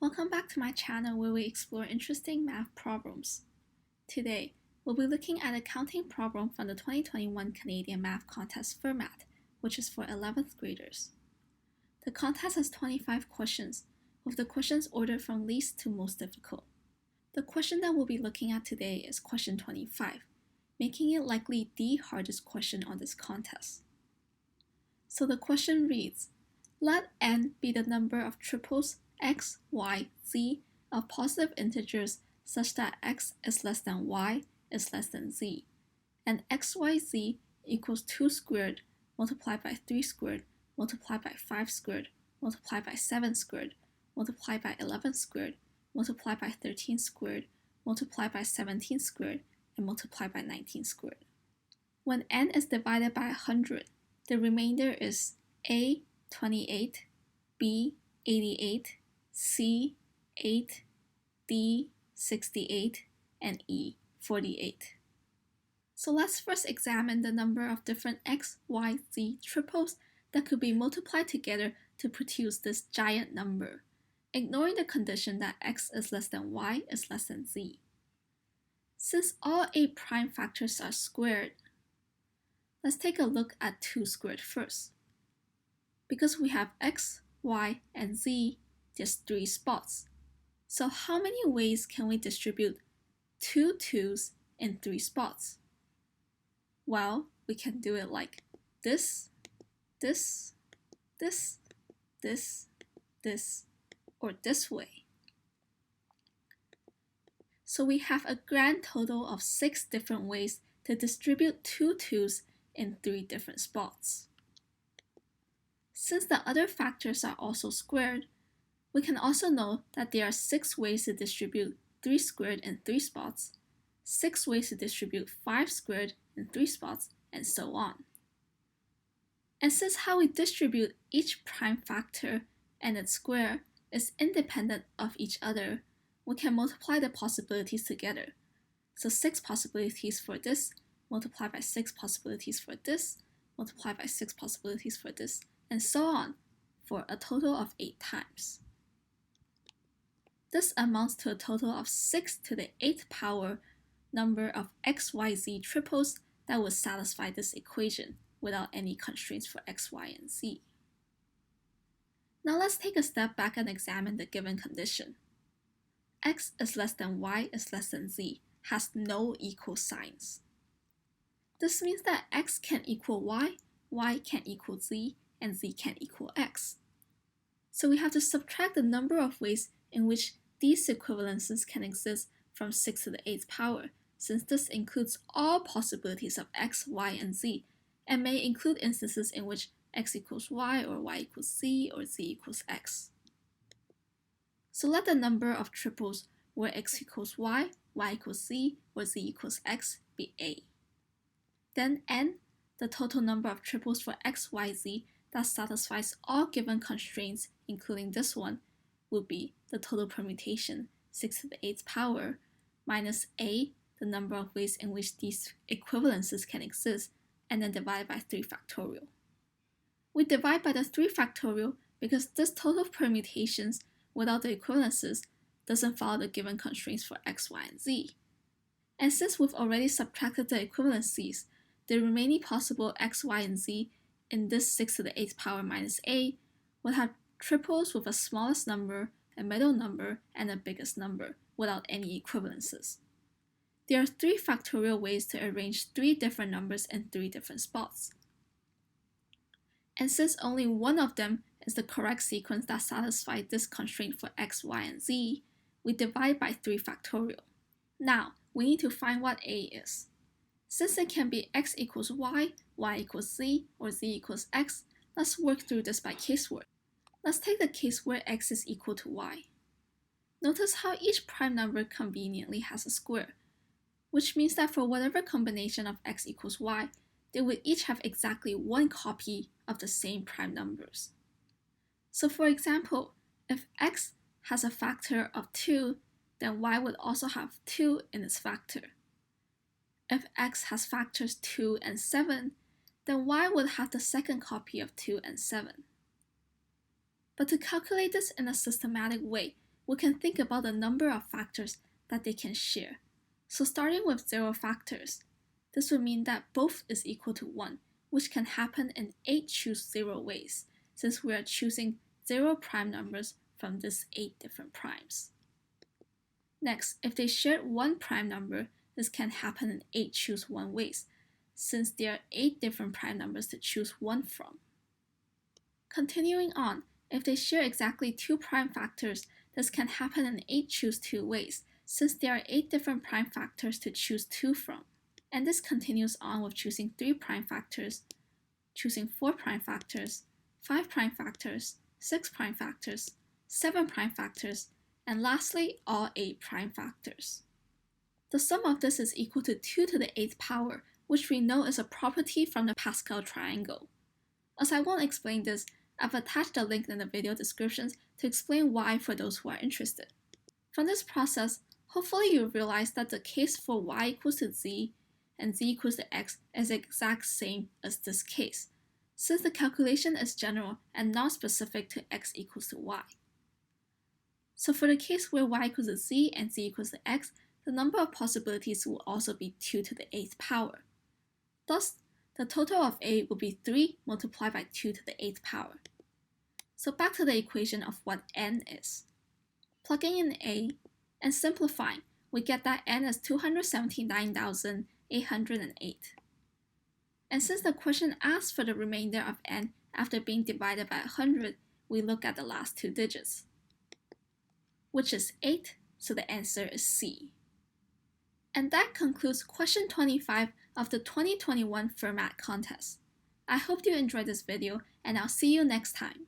Welcome back to my channel where we explore interesting math problems. Today, we'll be looking at a counting problem from the 2021 Canadian Math Contest format, which is for 11th graders. The contest has 25 questions, with the questions ordered from least to most difficult. The question that we'll be looking at today is question 25, making it likely the hardest question on this contest. So the question reads, let n be the number of triples x, y, z of positive integers such that x is less than y is less than z, and x, y, z equals 2 squared multiplied by 3 squared multiplied by 5 squared multiplied by 7 squared multiplied by 11 squared multiplied by 13 squared multiplied by 17 squared and multiplied by 19 squared. When n is divided by 100, the remainder is a 28, b 88, C 8, D 68, and E 48. So let's first examine the number of different x, y, z triples that could be multiplied together to produce this giant number, ignoring the condition that x is less than y is less than z. Since all 8 prime factors are squared, let's take a look at 2 squared first. Because we have x, y, and z, there's 3 spots. So how many ways can we distribute 2 2's in 3 spots? Well, we can do it like this, this, this, this, this, or this way. So we have a grand total of 6 different ways to distribute 2 2's in 3 different spots. Since the other factors are also squared, we can also know that there are 6 ways to distribute 3 squared in 3 spots, 6 ways to distribute 5 squared in 3 spots, and so on. And since how we distribute each prime factor and its square is independent of each other, we can multiply the possibilities together. So 6 possibilities for this, multiplied by 6 possibilities for this, multiplied by 6 possibilities for this, and so on, for a total of 8 times. This amounts to a total of 6 to the 8th power number of x, y, z triples that would satisfy this equation without any constraints for x, y, and z. Now let's take a step back and examine the given condition. X is less than y is less than z has no equal signs. This means that x can equal y can equal z, and z can equal x. So we have to subtract the number of ways in which these equivalences can exist from 6 to the 8th power, since this includes all possibilities of x, y, and z, and may include instances in which x equals y, or y equals z, or z equals x. So let the number of triples where x equals y equals z, or z equals x be A. Then n, the total number of triples for x, y, z that satisfies all given constraints, including this one, would be the total permutation, 6 to the 8th power, minus a, the number of ways in which these equivalences can exist, and then divide by 3 factorial. We divide by the 3 factorial because this total of permutations without the equivalences doesn't follow the given constraints for x, y, and z. And since we've already subtracted the equivalencies, the remaining possible x, y, and z in this 6 to the 8th power minus a would have triples with a smallest number, a middle number, and a biggest number without any equivalences. There are 3 factorial ways to arrange 3 different numbers in 3 different spots. And since only one of them is the correct sequence that satisfies this constraint for x, y, and z, we divide by 3 factorial. Now, we need to find what a is. Since it can be x equals y equals z, or z equals x, let's work through this by casework. Let's take the case where x is equal to y. Notice how each prime number conveniently has a square, which means that for whatever combination of x equals y, they would each have exactly one copy of the same prime numbers. So for example, if x has a factor of 2, then y would also have 2 in its factor. If x has factors 2 and 7, then y would have the second copy of 2 and 7. But to calculate this in a systematic way we can think about the number of factors that they can share. So starting with 0 factors, this would mean that both is equal to 1, which can happen in 8 choose 0 ways, since we are choosing 0 prime numbers from these 8 different primes. Next, if they share 1 prime number, this can happen in 8 choose 1 ways, since there are 8 different prime numbers to choose 1 from. Continuing on, if they share exactly 2 prime factors, this can happen in 8 choose 2 ways, since there are 8 different prime factors to choose 2 from. And this continues on with choosing 3 prime factors, choosing 4 prime factors, 5 prime factors, 6 prime factors, 7 prime factors, and lastly, all 8 prime factors. The sum of this is equal to 2 to the 8th power, which we know is a property from the Pascal triangle. As I won't explain this, I've attached a link in the video descriptions to explain why for those who are interested. From this process, hopefully you realize that the case for y equals to z and z equals to x is the exact same as this case, since the calculation is general and not specific to x equals to y. So for the case where y equals to z and z equals to x, the number of possibilities will also be 2 to the 8th power. Thus, the total of A will be 3 multiplied by 2 to the 8th power. So back to the equation of what n is. Plugging in A and simplifying, we get that n is 279,808. And since the question asks for the remainder of n after being divided by 100, we look at the last 2 digits, which is 8, so the answer is C. And that concludes question 25 of the 2021 Fermat contest. I hope you enjoyed this video, and I'll see you next time.